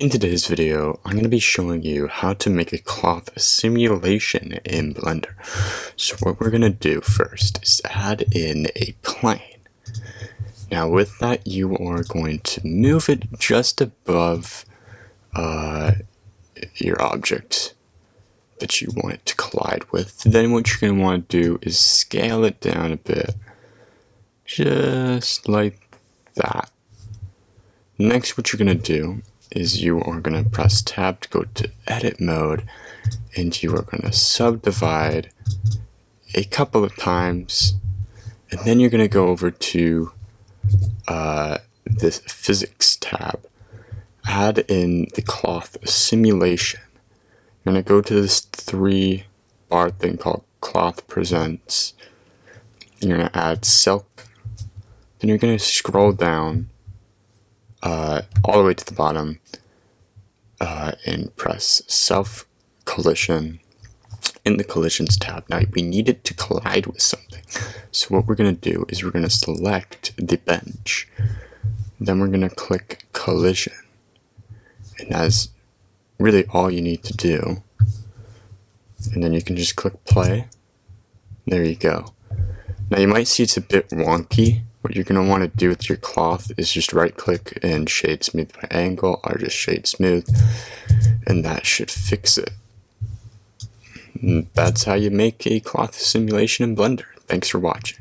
In today's video, I'm going to be showing you how to make a cloth simulation in Blender. So what we're going to do first is add in a plane. Now with that, you are going to move it just above your object that you want it to collide with. Then what you're going to want to do is scale it down a bit, just like that. Next, what you're going to do is you are going to press tab to go to edit mode, and you are going to subdivide a couple of times, and then you're going to go over to this physics tab, add in the cloth simulation. You're going to go to this 3-bar thing called cloth presents. You're going to add silk, then you're going to scroll down all the way to the bottom and press self collision in the collisions tab. Now we need it to collide with something, so what we're going to do is we're going to select the bench, then we're going to click collision, and that's really all you need to do, and then you can just click play. There you go. Now you might see it's a bit wonky. What you're going to want to do with your cloth is just right click and shade smooth by angle, or just shade smooth, and that should fix it. And that's how you make a cloth simulation in Blender. Thanks for watching.